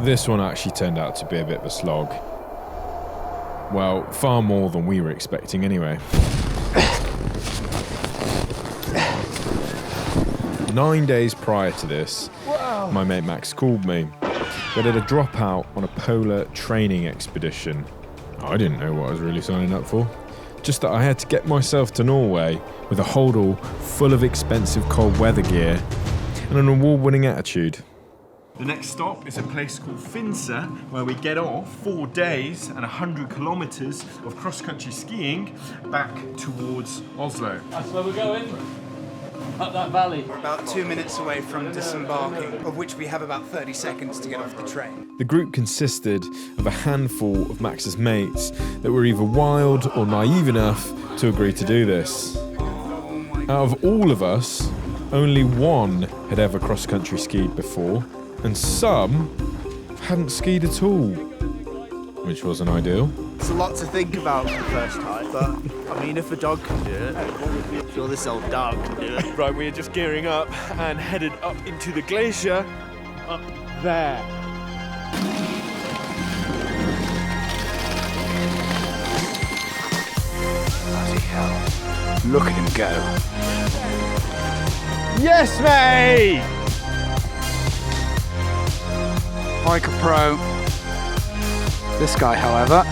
This one actually turned out to be a bit of a slog. Well, far more than we were expecting anyway. 9 days prior to this, my mate Max called me. We had a dropout on a polar training expedition. I didn't know what I was really signing up for. Just that I had to get myself to Norway with a holdall full of expensive cold weather gear and an award-winning attitude. The next stop is a place called Finse, where we get off 4 days and 100 kilometres of cross-country skiing back towards Oslo. That's where we're going. Up that valley. We're about 2 minutes away from disembarking, of which we have about 30 seconds to get off the train. The group consisted of a handful of Max's mates that were either wild or naive enough to agree to do this. Out of all of us, only one had ever cross-country skied before, and some hadn't skied at all, which wasn't ideal. It's a lot to think about for the first time, but I mean, if a dog can do it, I'm sure this old dog can do it. Right, we are just gearing up and headed up into the glacier up there. Bloody hell. Look at him go. Yes, mate! Like a pro. This guy, however,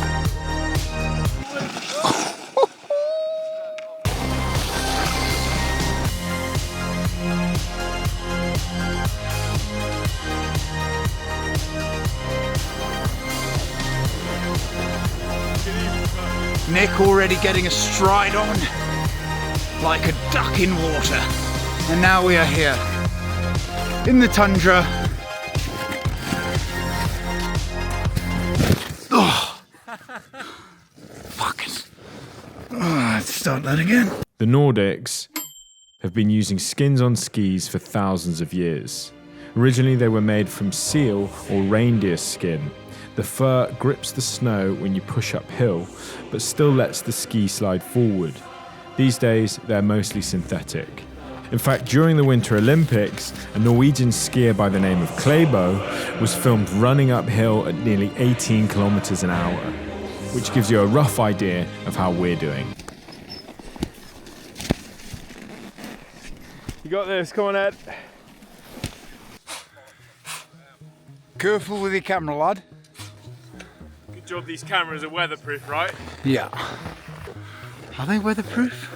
Nick already getting a stride on, like a duck in water. And now we are here, in the tundra. Oh. Fuck it. Oh, let's start that again. The Nordics have been using skins on skis for thousands of years. Originally they were made from seal or reindeer skin. The fur grips the snow when you push uphill, but still lets the ski slide forward. These days, they're mostly synthetic. In fact, during the Winter Olympics, a Norwegian skier by the name of Klæbo was filmed running uphill at nearly 18 kilometers an hour, which gives you a rough idea of how we're doing. You got this, come on, Ed. Careful with your camera, lad. Good job these cameras are weatherproof, right? Yeah. Are they weatherproof?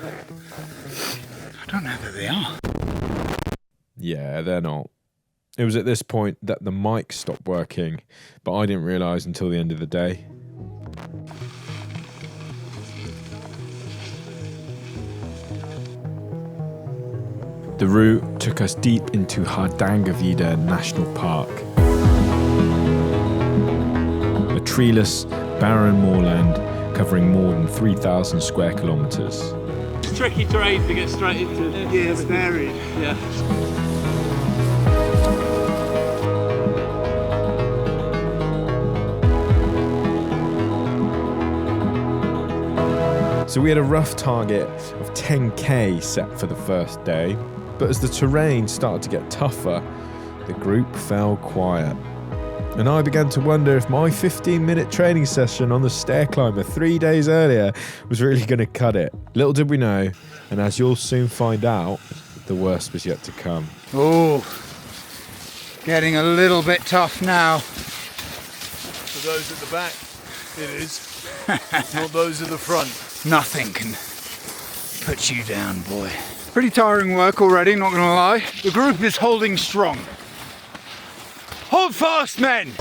I don't know that they are. Yeah, they're not. It was at this point that the mic stopped working, but I didn't realise until the end of the day. The route took us deep into Hardangervidda National Park. A treeless, barren moorland covering more than 3,000 square kilometres. It's tricky terrain to get straight into. Yeah, it's varied. Yeah. So we had a rough target of 10k set for the first day, but as the terrain started to get tougher, the group fell quiet. And I began to wonder if my 15-minute training session on the stair climber 3 days earlier was really going to cut it. Little did we know, and as you'll soon find out, the worst was yet to come. Oh, getting a little bit tough now. For those at the back, it is. Not those at the front. Nothing can put you down, boy. Pretty tiring work already, not gonna lie. The group is holding strong. Hold fast, men!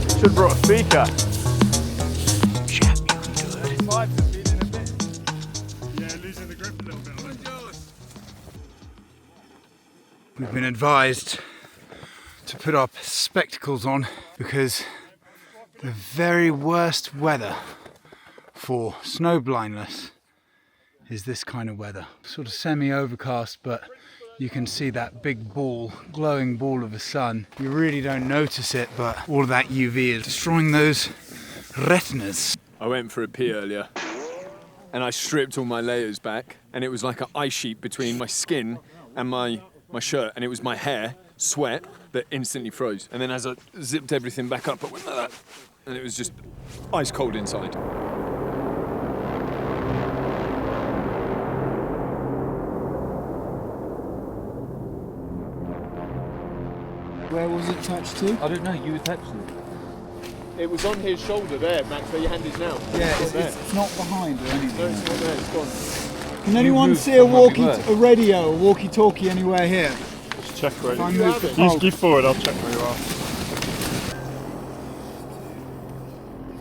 Should have brought a speaker. Chap, you can do it. Vibes are feeling a bit. Yeah, losing the grip a little bit. We've been advised to put our spectacles on because the very worst weather for snow blindness is this kind of weather. Sort of semi-overcast, but you can see that big ball, glowing ball of the sun. You really don't notice it, but all of that UV is destroying those retinas. I went for a pee earlier. and I stripped all my layers back, and it was like an ice sheet between my skin and my shirt, and it was my hair, sweat, that instantly froze. And then as I zipped everything back up, I went like that, and it was just ice cold inside. Where was it attached to? I don't know, you attached it. It was on his shoulder there, Max, where your hand is now. Yeah, it's not behind or anything. No, it's not there, it's gone. Can anyone see a radio, a walkie-talkie anywhere here? Just check where If I you move the pole. give forward, I'll check where you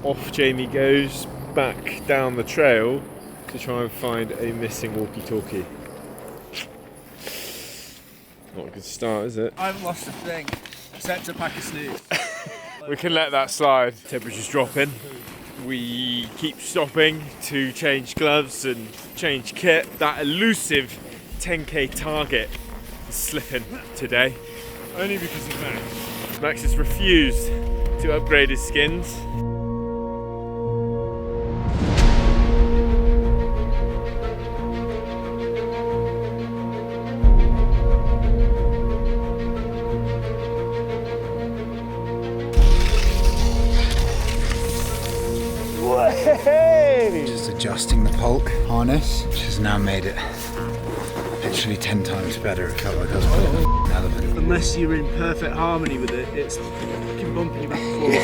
are. Off Jamie goes back down the trail to try and find a missing walkie-talkie. Not a good start, is it? I haven't lost a thing, except a pack of snooze. We can let that slide. Temperature's dropping. We keep stopping to change gloves and change kit. That elusive 10k target is slipping today. Only because of Max. Max has refused to upgrade his skins. Just adjusting the Polk harness, which has now made it literally 10 times better. It felt like I was putting an elephant. Unless you're in perfect harmony with it, it's fucking bumping you back and forth.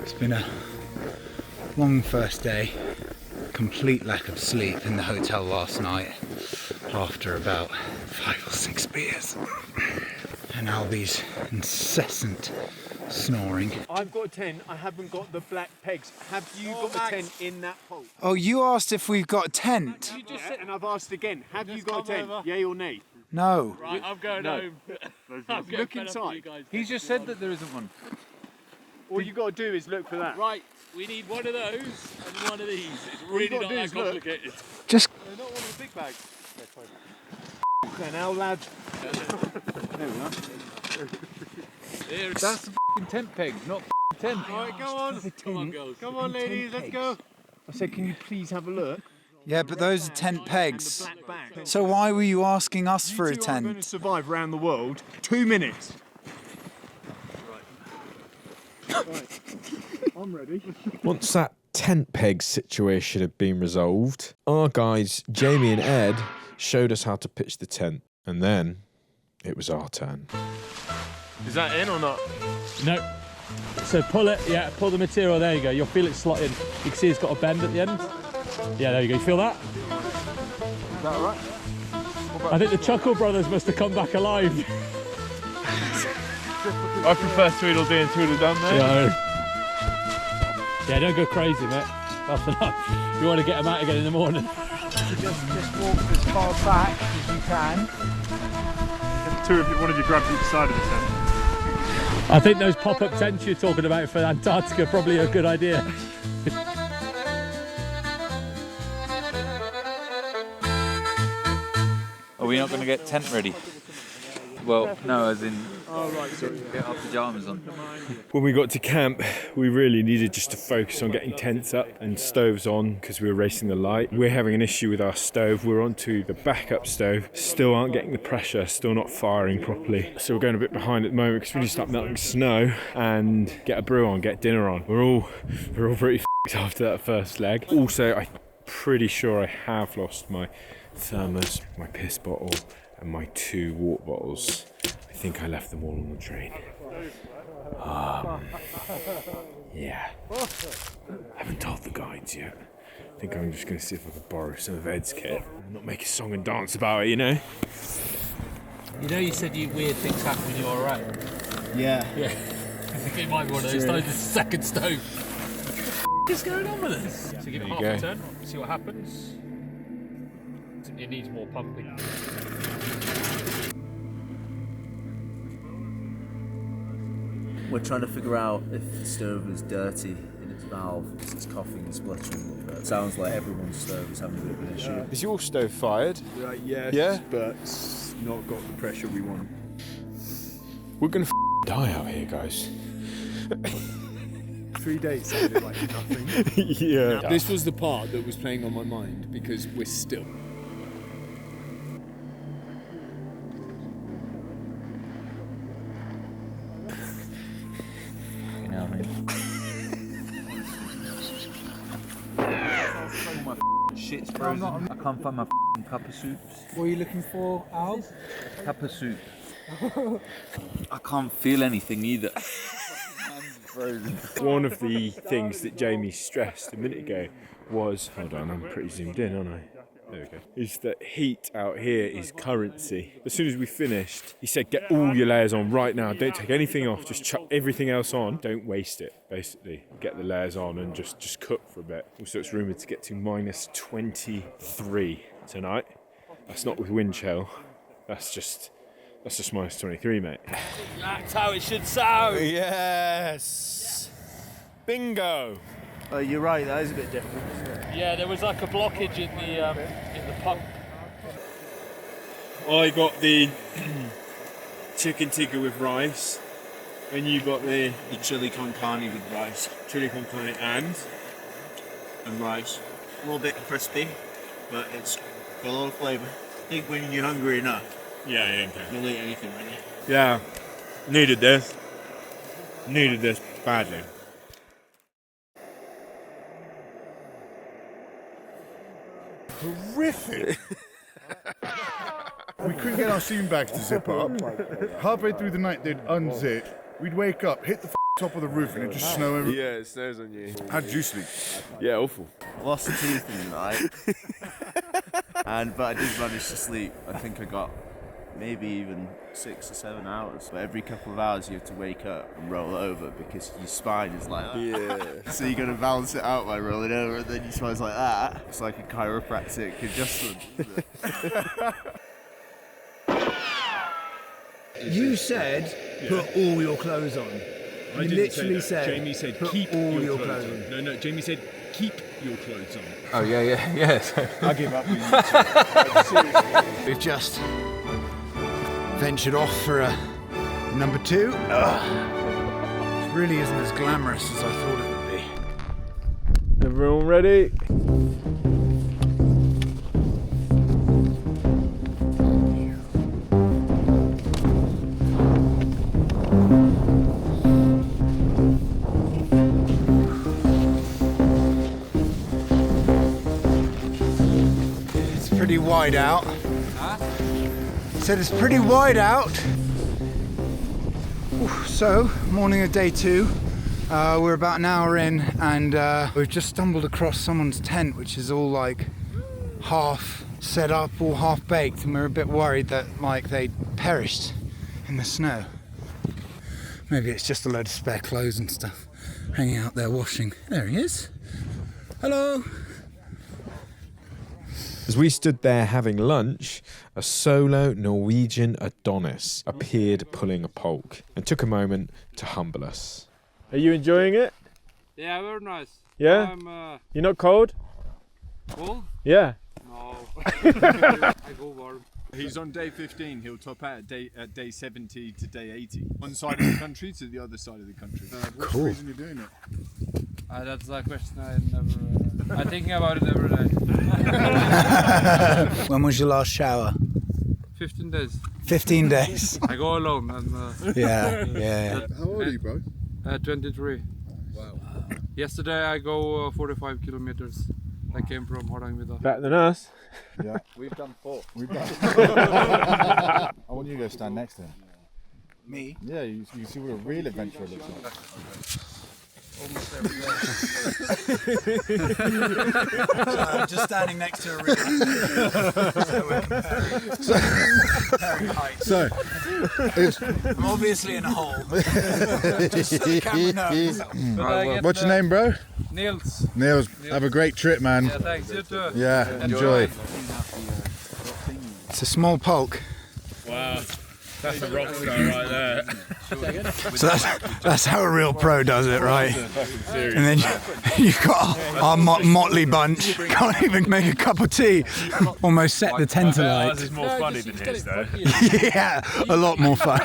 It's been a long first day. Complete lack of sleep in the hotel last night after about 5 or 6 beers. And now these incessant snoring. I've got a tent, I haven't got the black pegs. Have you got the tent in that hole? Oh, you asked if we've got a tent? You just said, and I've asked again, have you got a tent? Yay or nay? No. Right, I'm going home. Look inside. He's just said that there isn't one. All you got to do is look for that. Right, we need one of those and one of these. It's really gotta not do that is look. complicated. Just They're not one of the big bags. Okay, now lads. There it is. That's a fucking tent peg, not a tent. Alright, go on. Come on, girls. Come on, ladies, let's go. I said, can you please have a look? yeah, but those are tent And pegs. the black bag. So why were you asking us for a You two are going to tent? survive around the world 2 minutes. Right. I'm ready. Once that tent peg situation had been resolved, our guys, Jamie and Ed, showed us how to pitch the tent. And then it was our turn. Is that in or not? No. So pull it, yeah, pull the material, there you go. You'll feel it slot in. You can see it's got a bend at the end. Yeah, there you go. You feel that? Is that alright? I think the Chuckle Brothers must have come back alive. I prefer Tweedledee and Tweedledum there. Yeah, don't go crazy, mate. That's enough. You want to get them out again in the morning. Just walk as far back as you can. One of you grabs each side of the tent. I think those pop-up tents you're talking about for Antarctica are probably a good idea. Are we not going to get tent ready? Well, no, as in get our pyjamas on. When we got to camp, we really needed just to focus on getting tents up and stoves on because we were racing the light. We're having an issue with our stove. We're onto the backup stove. Still aren't getting the pressure, still not firing properly. So we're going a bit behind at the moment because we need to start melting snow and get a brew on, get dinner on. We're all pretty f***ed after that first leg. Also, I'm pretty sure I have lost my thermos, my piss bottle, and my 2 water bottles. I think I left them all on the train. Yeah. I haven't told the guides yet. I think I'm just going to see if I can borrow some of Ed's kit and not make a song and dance about it, you know? You know you said weird things happen when you're alright? Yeah. Yeah. I think it might be one of those times, the second stove. What is going on with this? So give it half a turn, see what happens. It needs more pumping. We're trying to figure out if the stove is dirty in its valve because it's coughing and spluttering. But it sounds like everyone's stove is having a bit of an issue. Is your stove fired? Yes, Yeah? but it's not got the pressure we want. We're gonna die out here, guys. 3 days sounded like nothing. Yeah. This was the part that was playing on my mind because we're still. You know what I mean? My shit's frozen. I can't find my cup of soups. What are you looking for, Al? Cup of soup. I can't feel anything either. One of the things that Jamie stressed a minute ago was, hold on, I'm pretty zoomed in, aren't I? There we go. Is that heat out here is currency. As soon as we finished, he said, get all your layers on right now. Don't take anything off, just chuck everything else on. Don't waste it, basically. Get the layers on and just cook for a bit. Also, it's rumoured to get to minus 23 tonight. That's not with wind chill. That's just minus 23, mate. That's how it should sound. Yes! Bingo! Oh, you're right, that is a bit different. Yeah, there was like a blockage in the pump. I got the chicken tikka with rice, and you got the chili con carne with rice chili con carne and rice. A little bit crispy, but it's got a lot of flavour. I think when you're hungry enough, okay. you'll eat anything really. Yeah, needed this badly. Horrific. We couldn't get our sleeping bags to zip up. Halfway through the night, they'd unzip. We'd wake up, hit the top of the roof, and it'd just snow everywhere. Yeah, it snows on you. How did you sleep? Yeah, awful. Lost a tooth in the night, but I did manage to sleep. I think I got maybe even 6 or 7 hours. But every couple of hours, you have to wake up and roll over because your spine is like that. Yeah. So you got to balance it out by rolling over, and then your spine's like that. It's like a chiropractic adjustment. You said put all your clothes on. I You didn't literally say that. said Jamie said put keep all your your clothes clothes on. No, Jamie said keep your clothes on. Oh yeah. I give up. We've just ventured off for a number 2. It really isn't as glamorous as I thought it would be. Everyone ready? It's pretty wide out. Said it's pretty wide out. So, morning of day 2. We're about an hour in, and we've just stumbled across someone's tent, which is all like half set up, all half baked, and we're a bit worried that like they perished in the snow. Maybe it's just a load of spare clothes and stuff hanging out there washing. There he is. Hello. As we stood there having lunch, a solo Norwegian Adonis appeared pulling a polk and took a moment to humble us. Are you enjoying it? Yeah, very nice. Yeah? You're not cold? Cold? Yeah. No. I go warm. He's on day 15. He'll top out at day 70 to day 80. One side of the country to the other side of the country. What's the reason you're doing it? That's a question I never. I'm thinking about it every day. When was your last shower? 15 days. 15 days. I go alone and. Yeah. How old are you, bro? 23. Wow. Yesterday I go 45 kilometers. I came from Hardangervidda. Better than us. Yeah. We've done 4. We've done. I want you to go stand next to him. Me? Yeah, you can see what a real adventurer looks like. Almost every day. I'm just standing next to a river. So, I'm obviously in a hole. Just so the camera knows. what's your name, bro? Niels. Niels. Have a great trip, man. Yeah, thanks. You too. Yeah, enjoy. It's a small polk. Wow. That's a rock star right there. So that's how a real pro does it, right? And then you've got our motley bunch, can't even make a cup of tea, almost set the tent alight. Ours is more funny than his though. Yeah, a lot more fun.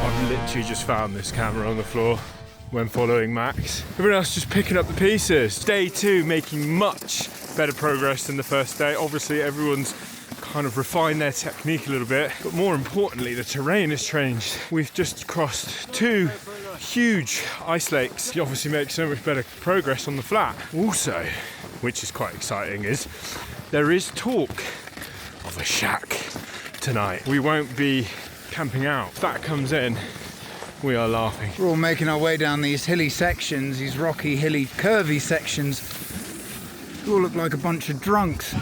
I've literally just found this camera on the floor when following Max. Everyone else just picking up the pieces. Day 2 making much better progress than the first day. Obviously everyone's kind of refined their technique a little bit, but more importantly the terrain has changed. We've just crossed 2 huge ice lakes. You obviously make so much better progress on the flat. Also, which is quite exciting, is there is talk of a shack tonight. We won't be camping out. If that comes in, we are laughing. We're all making our way down these hilly sections, these rocky, hilly, curvy sections. We all look like a bunch of drunks.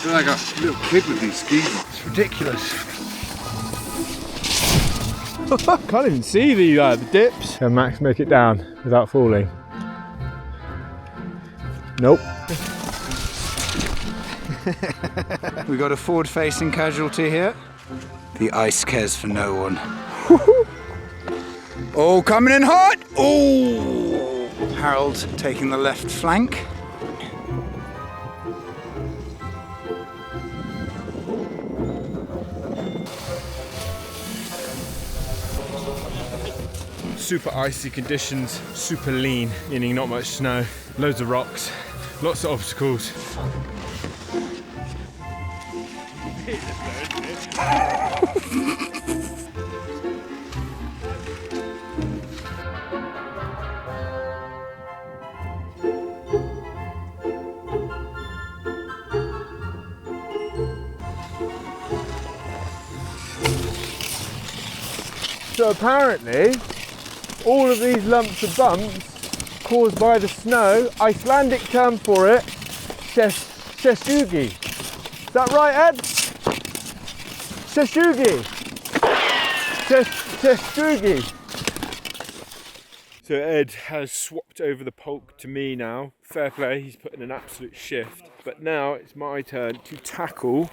You're like a little kid with these skis. It's ridiculous. Can't even see the dips. Can Max make it down without falling? Nope. We got a forward-facing casualty here. The ice cares for no one. Oh, coming in hot! Oh! Harold taking the left flank. Super icy conditions, super lean, meaning not much snow, loads of rocks, lots of obstacles. So apparently, all of these lumps of bumps caused by the snow, Icelandic term for it, seshugi. Is that right, Ed? Seshugi. Seshugi. So Ed has swapped over the pulk to me now. Fair play, he's put in an absolute shift. But now it's my turn to tackle.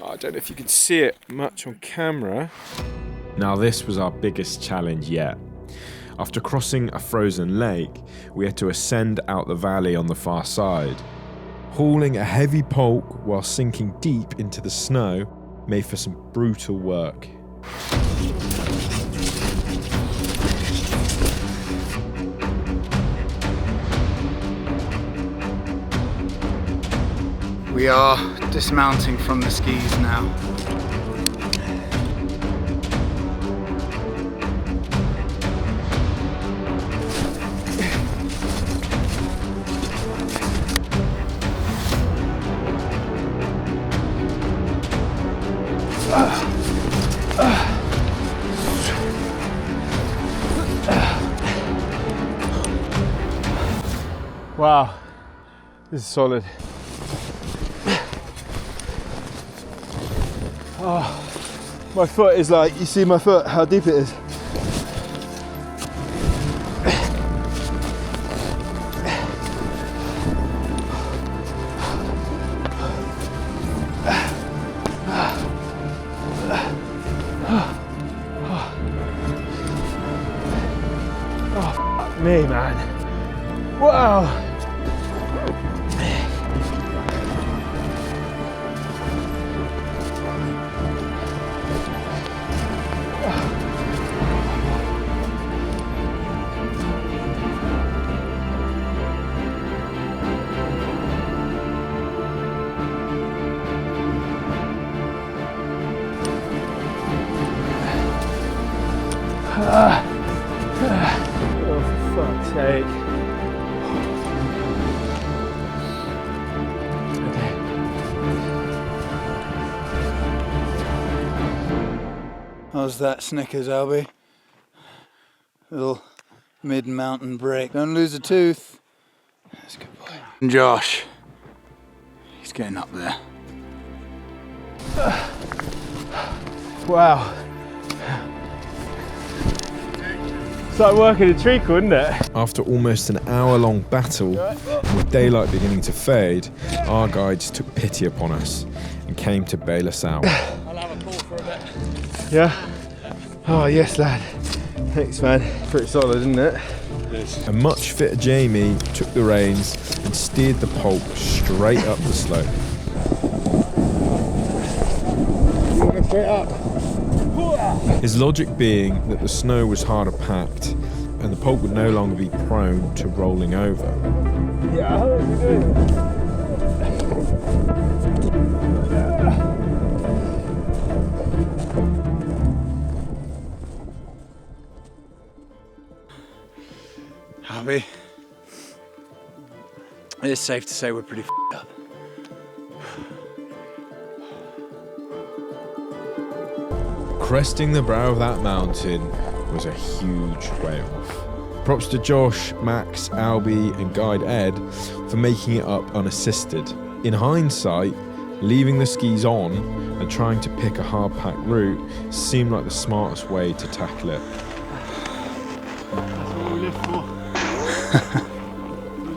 I don't know if you can see it much on camera. Now this was our biggest challenge yet. After crossing a frozen lake, we had to ascend out the valley on the far side. Hauling a heavy pulk while sinking deep into the snow made for some brutal work. We are dismounting from the skis now. Wow, this is solid. Oh, my foot is like, you see my foot, how deep it is. Oh, fuck me, man. Wow. Oh, for fuck's sake. How's that Snickers, Albie? Little mid-mountain break. Don't lose a tooth. That's a good boy. And Josh. He's getting up there. Wow. like working a treacle, isn't it? After almost an hour-long battle, and with daylight beginning to fade, our guides took pity upon us and came to bail us out. I'll have a call for a bit. Yeah. Oh yes, lad. Thanks, man. Pretty solid, isn't it? A much fitter Jamie took the reins and steered the pulp straight up the slope. His logic being that the snow was harder packed and the pulp would no longer be prone to rolling over. Yeah, how are you doing? Harvey, it is safe to say we're pretty f***ed up. Cresting the brow of that mountain was a huge way off. Props to Josh, Max, Albie and guide Ed for making it up unassisted. In hindsight, leaving the skis on and trying to pick a hard-packed route seemed like the smartest way to tackle it. That's what we live for.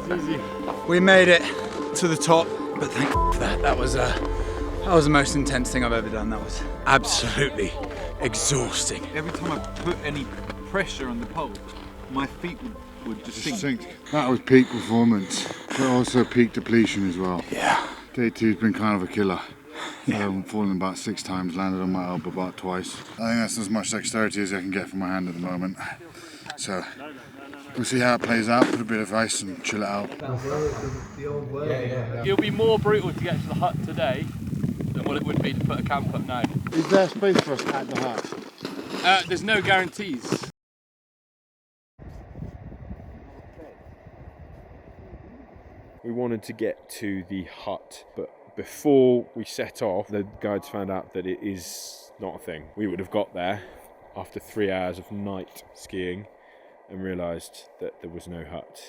It was easy. We made it to the top, but thank for that. That was the most intense thing I've ever done. That was absolutely exhausting. Every time I put any pressure on the pole, my feet would just sink. That was peak performance, but also peak depletion as well. Yeah. Day 2's been kind of a killer. Fallen about 6 times, landed on my elbow about twice. I think that's as much dexterity as I can get from my hand at the moment. So we'll see how it plays out, put a bit of ice and chill it out. It'll be more brutal to get to the hut today than what it would be to put a camp up now. Is there space for us at the hut? There's no guarantees. We wanted to get to the hut, but before we set off, the guides found out that it is not a thing. We would have got there after 3 hours of night skiing and realised that there was no hut.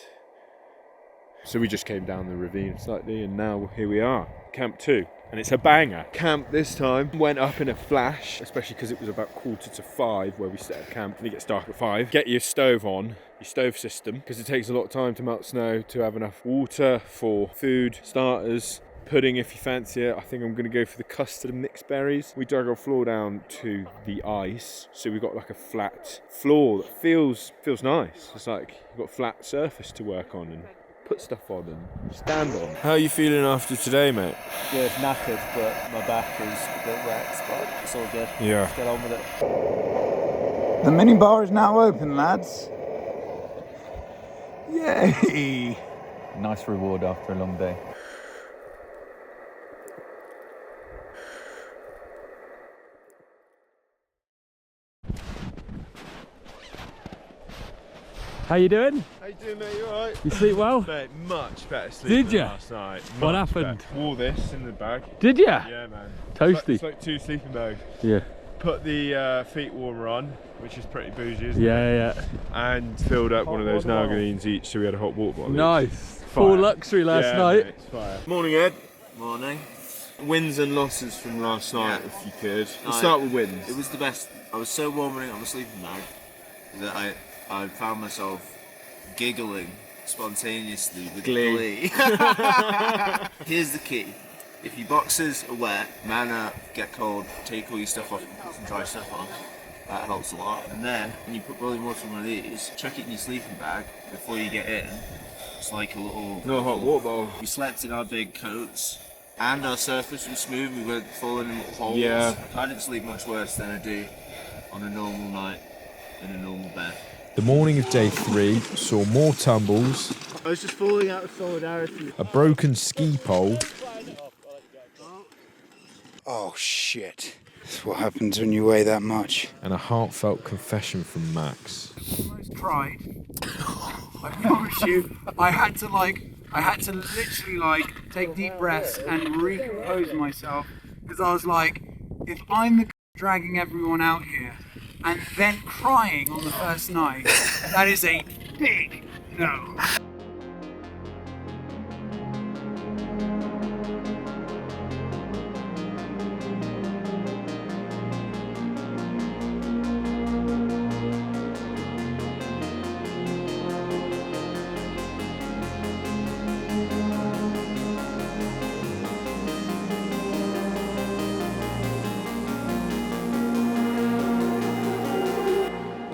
So we just came down the ravine slightly and now here we are, Camp 2. And it's a banger. Camp this time went up in a flash, especially because it was about 4:45 where we set up camp and it gets dark at 5. Get your stove on, your stove system, because it takes a lot of time to melt snow, to have enough water for food, starters, pudding if you fancy it. I think I'm going to go for the custard and mixed berries. We dug our floor down to the ice, so we got like a flat floor that feels nice. It's like you've got a flat surface to work on and put stuff on and stand on. How are you feeling after today, mate? Good, knackered, but my back is a bit wet, but it's all good. Yeah. Let's get on with it. The mini bar is now open, lads. Yay! Nice reward after a long day. How you doing? How you doing, mate? You alright? You sleep well? Mate, much better sleep Did than ya? last night. What Much happened? better. Wore this in the bag. Did ya? Yeah, man. Toasty. It's like 2 sleeping bags. Yeah. Put the feet warmer on, which is pretty bougie, isn't it? Yeah. And filled up one of those Nargalines each, so we had a hot water bottle. Nice. Fire. Full luxury last night. Mate, it's fire. Morning, Ed. Morning. Wins and losses from last night, if you could. Let's Night. start with wins. It was the best. I was so warm running on the sleeping bag that I found myself giggling spontaneously with glee. Here's the key. If your boxers are wet, man up, get cold, take all your stuff off and put some dry stuff on. That helps a lot. And then, when you put boiling water in one of these, chuck it in your sleeping bag before you get in. It's like a little... No hot water bottle. We slept in our big coats, and our surface was smooth, we weren't falling in little holes. Yeah. I didn't sleep much worse than I do on a normal night in a normal bed. The morning of day 3 saw more tumbles, I was just falling out of solidarity. a broken ski pole, Oh shit. That's what happens when you weigh that much. and a heartfelt confession from Max. Almost cried. I promise you, I had to literally take deep breaths and recompose myself, because I was like, if I'm the dragging everyone out here and then crying on the first night, that is a big no.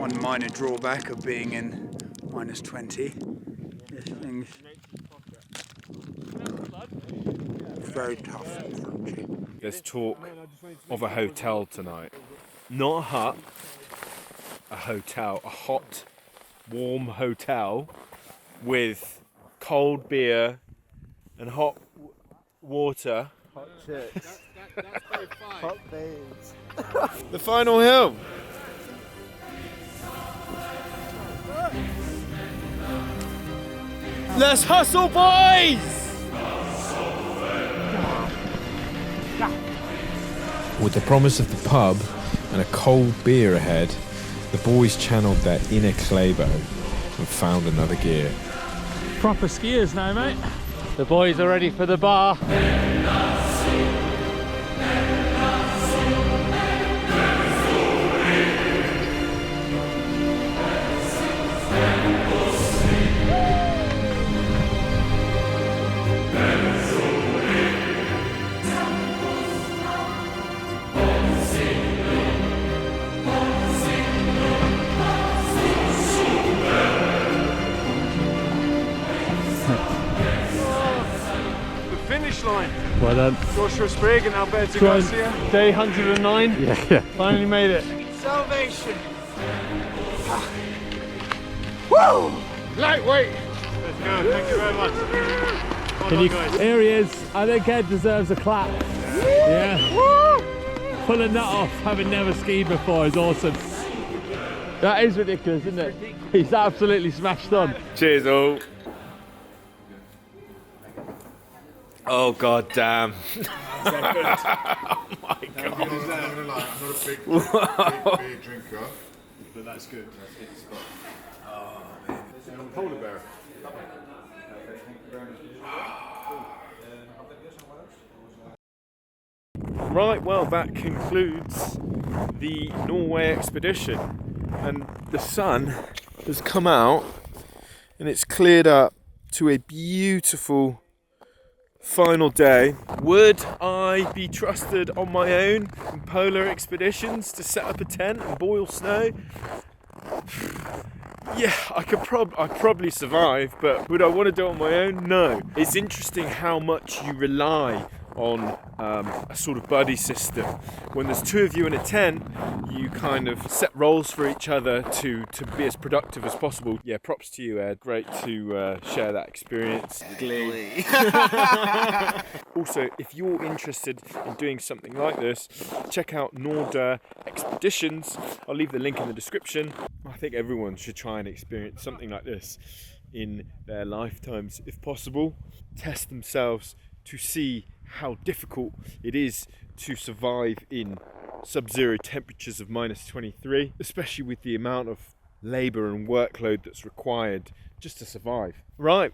one minor drawback of being in -20. This thing's very tough and crunchy. There's talk of a hotel tonight. Not a hut, a hotel. A hot, warm hotel with cold beer and hot water. Hot chicks. Hot babes. The final hill. Let's hustle, boys! With the promise of the pub and a cold beer ahead, the boys channeled their inner Clabo and found another gear. Proper skiers now, mate. The boys are ready for the bar. Line. Well done. Joshua Sprigg and Alberto Garcia. Day 109. Yeah. Finally made it. Salvation! Woo! Lightweight! Let's go, thank you very much. Here he is. I think Ed deserves a clap. Yeah. Pulling that off, having never skied before, is awesome. That is ridiculous, isn't it? He's absolutely smashed on. Cheers all. Oh god damn. Oh my god. I'm not a big drinker. But that's good. Polar bear. Right, well that concludes the Norway expedition. And the sun has come out and it's cleared up to a beautiful final day. Would I be trusted on my own in polar expeditions to set up a tent and boil snow? Yeah, I'd probably survive, but would I want to do it on my own? No. It's interesting how much you rely on a sort of buddy system. When there's two of you in a tent, you kind of set roles for each other to be as productive as possible. Yeah, props to you, Ed. Great to share that experience. Glee. Also, if you're interested in doing something like this, check out Nordur Expeditions. I'll leave the link in the description. I think everyone should try and experience something like this in their lifetimes if possible. Test themselves to see how difficult it is to survive in sub-zero temperatures of -23, especially with the amount of labour and workload that's required just to survive. Right,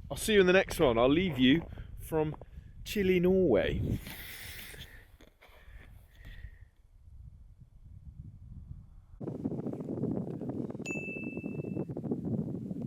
I'll see you in the next one. I'll leave you from chilly Norway.